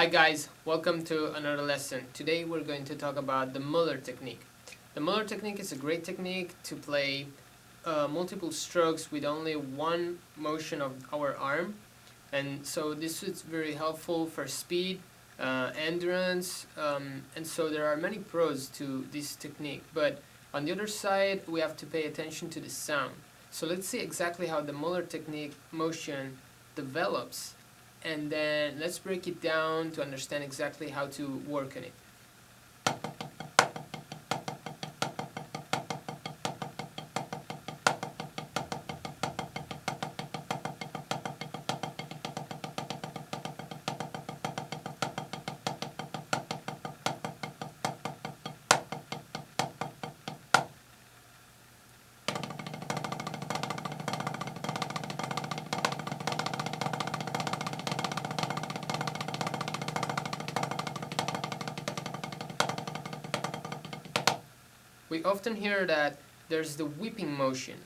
Hi guys, welcome to another lesson. Today we're going to talk about the Moeller technique. The Moeller technique is a great technique to play multiple strokes with only one motion of our arm, and so this is very helpful for speed, endurance, and so there are many pros to this technique, but on the other side we have to pay attention to the sound. So let's see exactly how the Moeller technique motion develops, and then let's break it down to understand exactly how to work on it. We often hear that there's the whipping motion,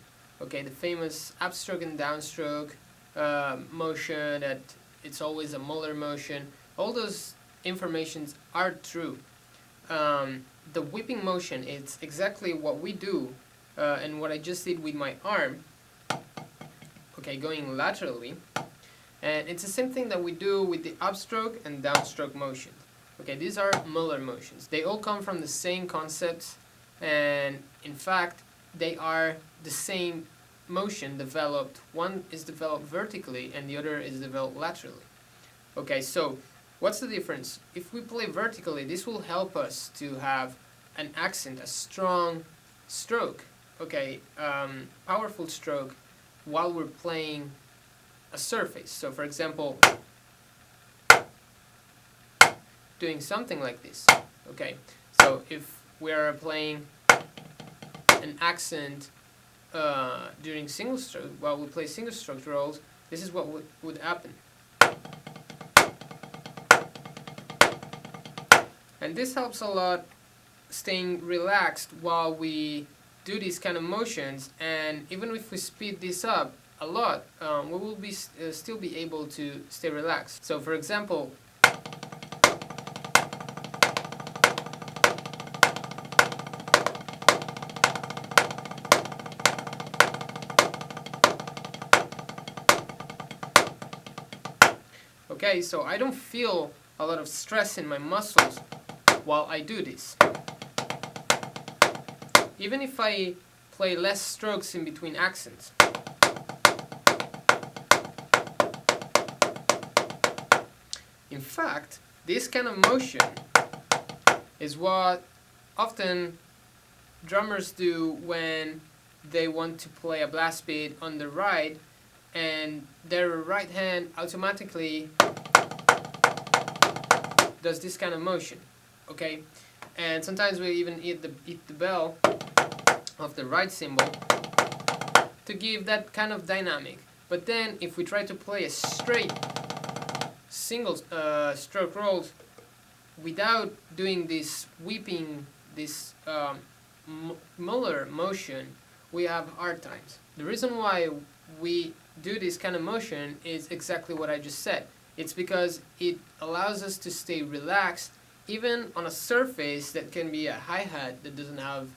okay, the famous upstroke and downstroke motion, that it's always a Moeller motion. All those informations are true. The whipping motion is exactly what we do and what I just did with my arm, okay, going laterally, and it's the same thing that we do with the upstroke and downstroke motions. Okay, these are Moeller motions. They all come from the same concepts, and in fact they are the same motion developed. One is developed vertically and the other is developed laterally. Okay, so what's the difference? If we play vertically, this will help us to have an accent, a strong stroke, okay, powerful stroke while we're playing a surface. So for example, doing something like this, okay, so if we are playing an accent during single stroke, while we play single stroke rolls, this is what would happen. And this helps a lot staying relaxed while we do these kind of motions, and even if we speed this up a lot, we will be still be able to stay relaxed. So for example, okay, so I don't feel a lot of stress in my muscles while I do this. Even if I play less strokes in between accents. In fact, this kind of motion is what often drummers do when they want to play a blast beat on the right, and their right hand automatically does this kind of motion, okay? And sometimes we even hit the bell of the right cymbal to give that kind of dynamic. But then if we try to play a straight single stroke rolls without doing this whipping, this Moeller motion, we have hard times. The reason why we do this kind of motion is exactly what I just said. It's because it allows us to stay relaxed even on a surface that can be a hi-hat that doesn't have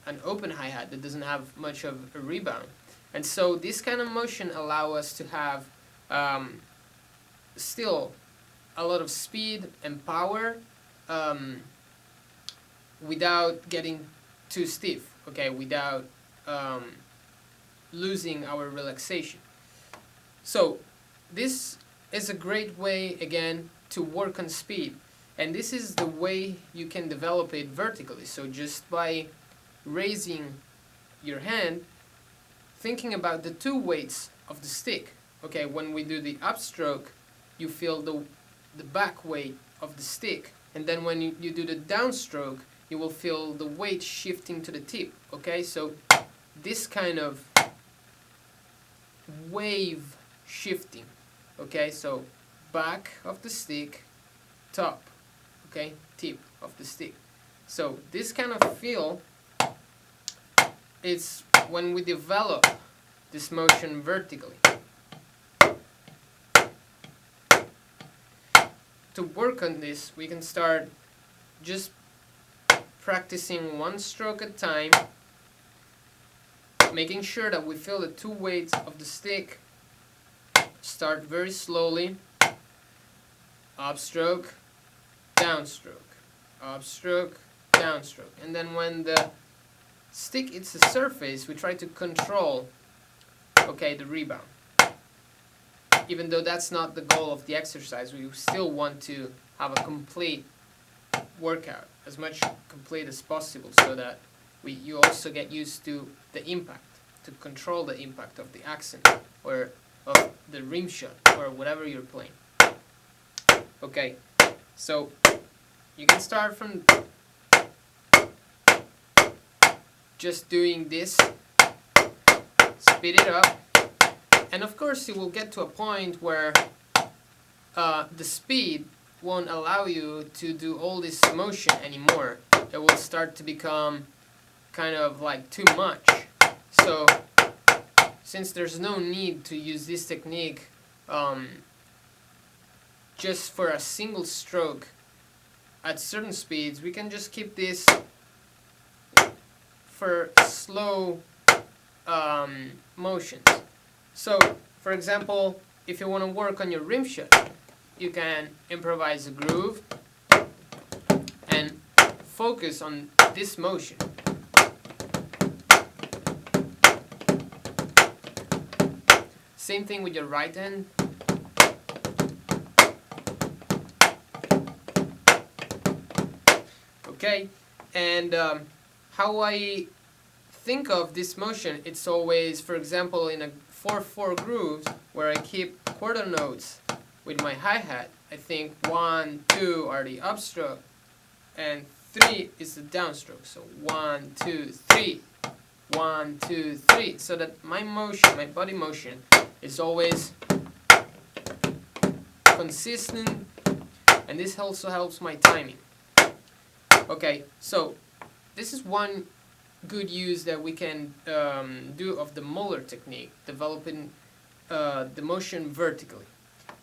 an open hi-hat that doesn't have much of a rebound. And so this kind of motion allows us to have still a lot of speed and power without getting too stiff, okay, without losing our relaxation. So this is a great way, again, to work on speed, and this is the way you can develop it vertically. So just by raising your hand, thinking about the two weights of the stick, okay, when we do the upstroke, you feel the back weight of the stick, and then when you do the downstroke, you will feel the weight shifting to the tip, okay? So this kind of wave shifting, okay? So back of the stick, top, okay? Tip of the stick. So this kind of feel, it's when we develop this motion vertically. to work on this, we can start just practicing one stroke at a time, making sure that we feel the two weights of the stick. Start very slowly, upstroke, downstroke, upstroke, downstroke, and then when the stick hits the surface, we try to control, okay, the rebound. Even though that's not the goal of the exercise, we still want to have a complete workout, as much complete as possible, so that you also get used to the impact, to control the impact of the accent or of the rim shot or whatever you're playing. Okay, so you can start from just doing this, speed it up, and of course you will get to a point where the speed won't allow you to do all this motion anymore. It will start to become kind of like too much. So since there's no need to use this technique just for a single stroke at certain speeds, we can just keep this for slow motions. So for example, if you want to work on your rim shot, you can improvise a groove and focus on this motion. Same thing with your right hand. Okay, and how I think of this motion, it's always, for example, in a 4/4 grooves where I keep quarter notes with my hi-hat. I think 1, 2 are the upstroke and 3 is the downstroke. So 1, 2, 3, 1, 2, 3, so that my motion, my body motion, is always consistent, and this also helps my timing. Okay, so this is one good use that we can do of the Moeller technique, developing the motion vertically.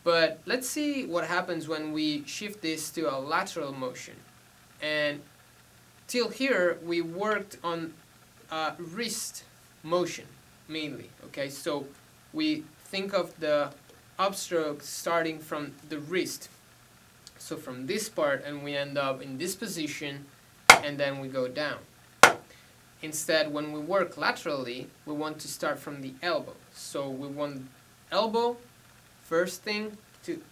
But let's see what happens when we shift this to a lateral motion. And till here we worked on wrist motion mainly. Okay, so we think of the upstroke starting from the wrist, so from this part, and we end up in this position, and then we go down. Instead, when we work laterally, we want to start from the elbow. So we want elbow first thing to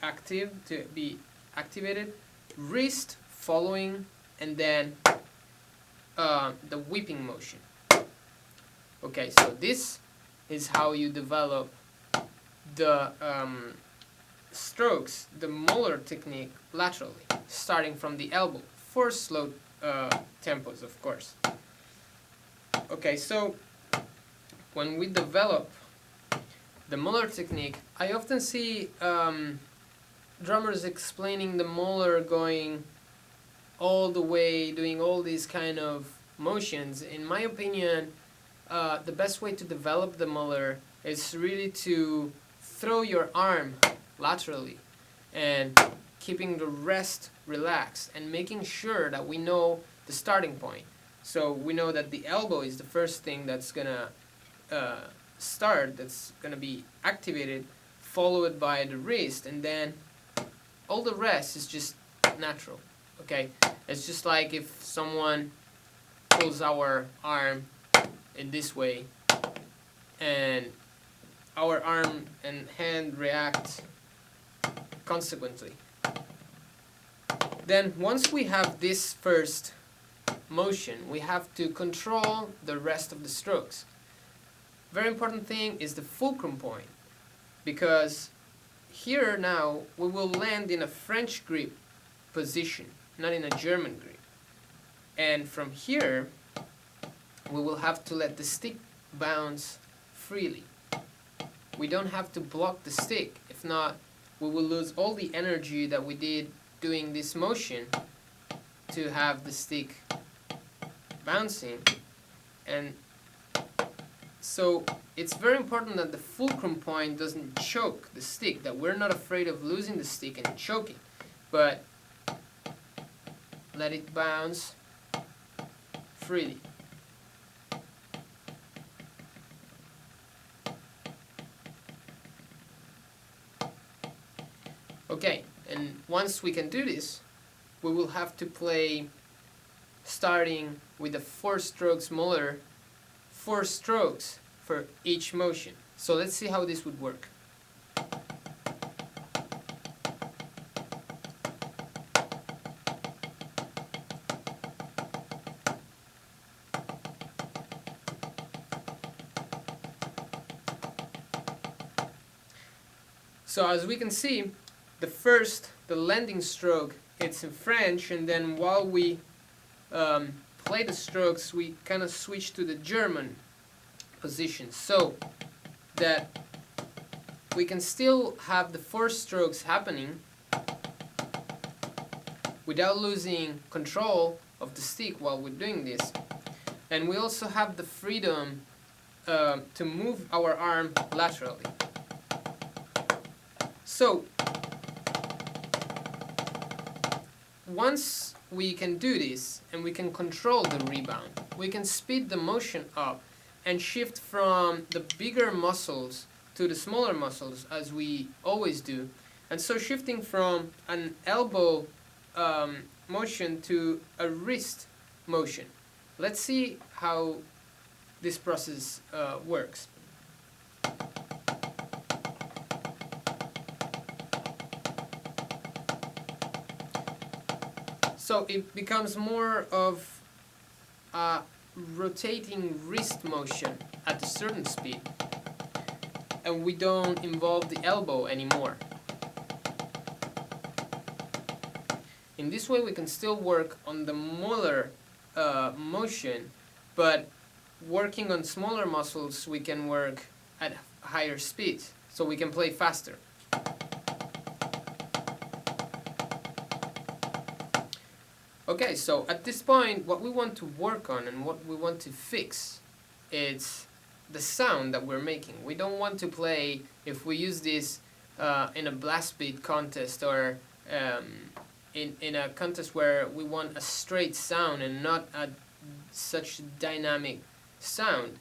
be activated, wrist following, and then the whipping motion. Okay, so this is how you develop the strokes, the Moeller technique, laterally, starting from the elbow, for slow tempos, of course. Okay, so when we develop the Moeller technique, I often see drummers explaining the Moeller going all the way, doing all these kind of motions. In my opinion, the best way to develop the Moeller is really to throw your arm laterally and keeping the rest relaxed and making sure that we know the starting point. So we know that the elbow is the first thing that's gonna start, that's gonna be activated, followed by the wrist, and then all the rest is just natural. Okay, it's just like if someone pulls our arm in this way, and our arm and hand react consequently. Then once we have this first motion, we have to control the rest of the strokes. Very important thing is the fulcrum point, because here now we will land in a French grip position, not in a German grip. And from here we will have to let the stick bounce freely. We don't have to block the stick, if not we will lose all the energy that we did doing this motion to have the stick bouncing. And so it's very important that the fulcrum point doesn't choke the stick, that we're not afraid of losing the stick and choking, but let it bounce freely. Okay, and once we can do this, we will have to play starting with the 4 strokes Moeller, 4 strokes for each motion. So let's see how this would work. So as we can see, the landing stroke, it's in French, and then while we play the strokes, we kind of switch to the German position, so that we can still have the 4 strokes happening without losing control of the stick while we're doing this. And we also have the freedom to move our arm laterally. So once we can do this and we can control the rebound, we can speed the motion up and shift from the bigger muscles to the smaller muscles, as we always do. And so shifting from an elbow motion to a wrist motion. Let's see how this process works. So it becomes more of a rotating wrist motion at a certain speed, and we don't involve the elbow anymore. In this way we can still work on the Moeller motion, but working on smaller muscles we can work at higher speeds, so we can play faster. Okay, so at this point what we want to work on and what we want to fix is the sound that we're making. We don't want to play, if we use this in a blast beat contest or in a contest where we want a straight sound and not such dynamic sound.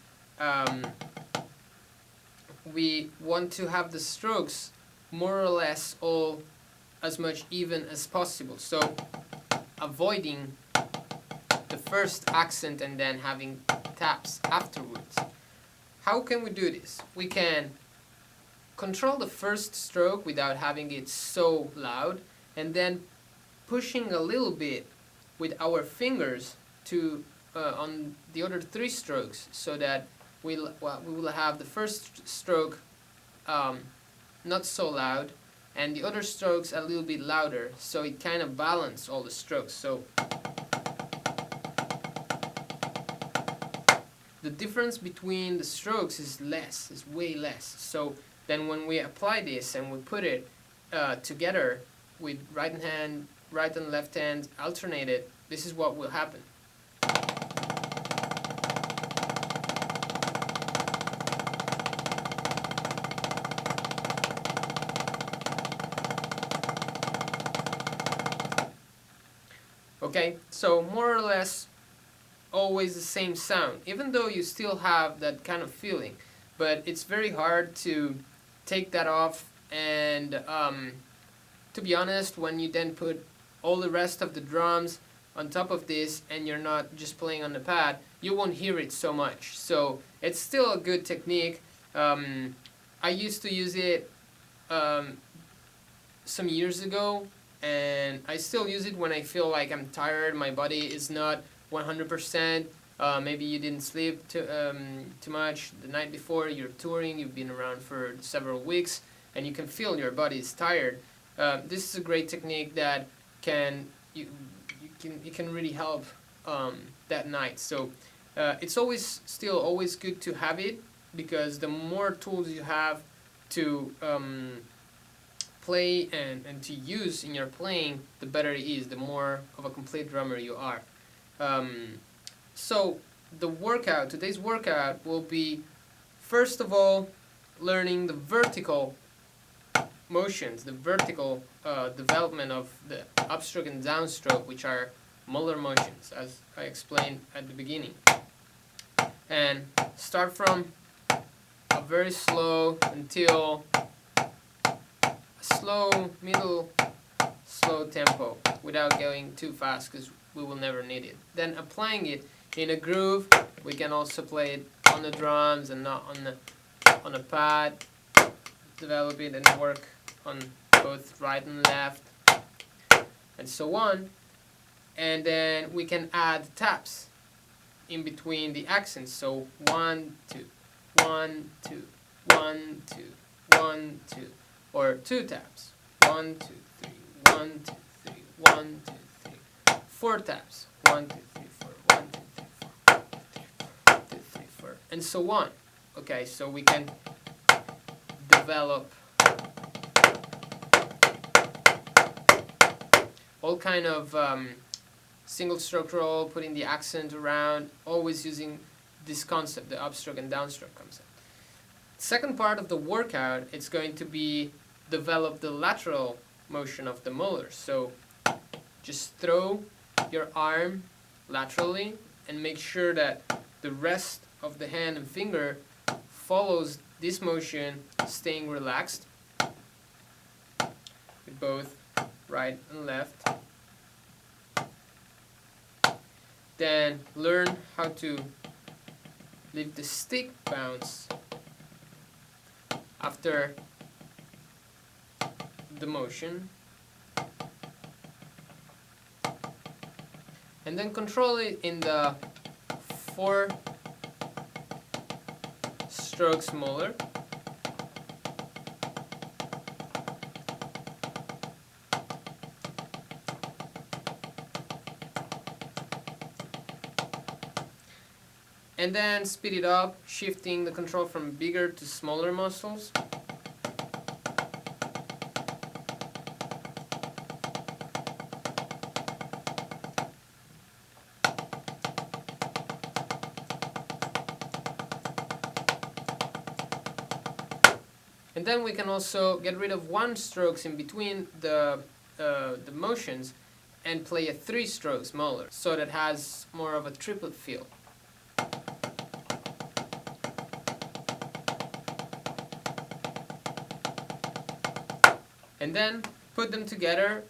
We want to have the strokes more or less all as much even as possible. So avoiding the first accent and then having taps afterwards. How can we do this? We can control the first stroke without having it so loud, and then pushing a little bit with our fingers to on the other 3 strokes, so that we will have the first stroke not so loud and the other strokes a little bit louder, so it kind of balances all the strokes. So the difference between the strokes is way less. So then when we apply this and we put it together with right and left hand alternated, this is what will happen. Okay, so more or less always the same sound, even though you still have that kind of feeling, but it's very hard to take that off. And to be honest, when you then put all the rest of the drums on top of this and you're not just playing on the pad, you won't hear it so much. So it's still a good technique. I used to use it some years ago, and I still use it when I feel like I'm tired, my body is not 100%. Maybe you didn't sleep too much the night before, you're touring, you've been around for several weeks, and you can feel your body is tired. This is a great technique that you can really help that night. So it's always good to have it, because the more tools you have to play and to use in your playing, the better it is, the more of a complete drummer you are. So today's workout will be, first of all, learning the vertical motions, the vertical development of the upstroke and downstroke, which are Moeller motions, as I explained at the beginning. And start from a very slow until a slow, middle, slow tempo without going too fast, because we will never need it. Then applying it in a groove, we can also play it on the drums and not on a pad. Develop it and work on both right and left, and so on. And then we can add taps in between the accents. So 1, 2, 1, 2, 1, 2, 1, 2, or 2 taps. 1, 2, 3, 1, 2, 3, 1, 2, 3. 4 taps. 1, 2, 3, 4, 1, 2, 3, 4, 1, 2, 3, 4, and so on. Okay, so we can develop all kind of single stroke roll, putting the accent around, always using this concept, the upstroke and downstroke concept. Second part of the workout, it's going to be develop the lateral motion of the Moeller. So just throw your arm laterally and make sure that the rest of the hand and finger follows this motion, staying relaxed with both right and left. Then learn how to leave the stick bounce after the motion, and then control it in the 4 strokes Moeller. And then speed it up, shifting the control from bigger to smaller muscles. And then we can also get rid of 1 strokes in between the motions and play a 3 strokes Moeller, so that has more of a triplet feel. And then put them together,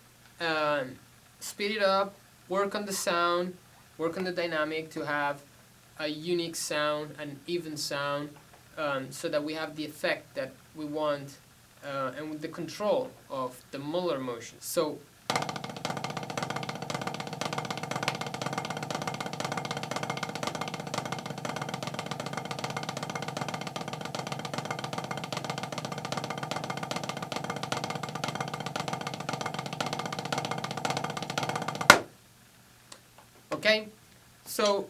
speed it up, work on the sound, work on the dynamic to have a unique sound, an even sound, so that we have the effect that we want, and with the control of the Moeller motion. So okay, so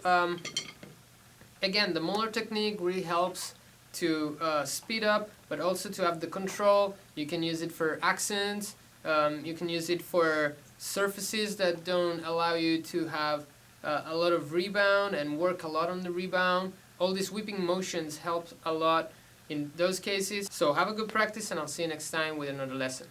again, the Moeller technique really helps to speed up, but also to have the control. You can use it for accents, you can use it for surfaces that don't allow you to have a lot of rebound and work a lot on the rebound. All these whipping motions help a lot in those cases. So have a good practice, and I'll see you next time with another lesson.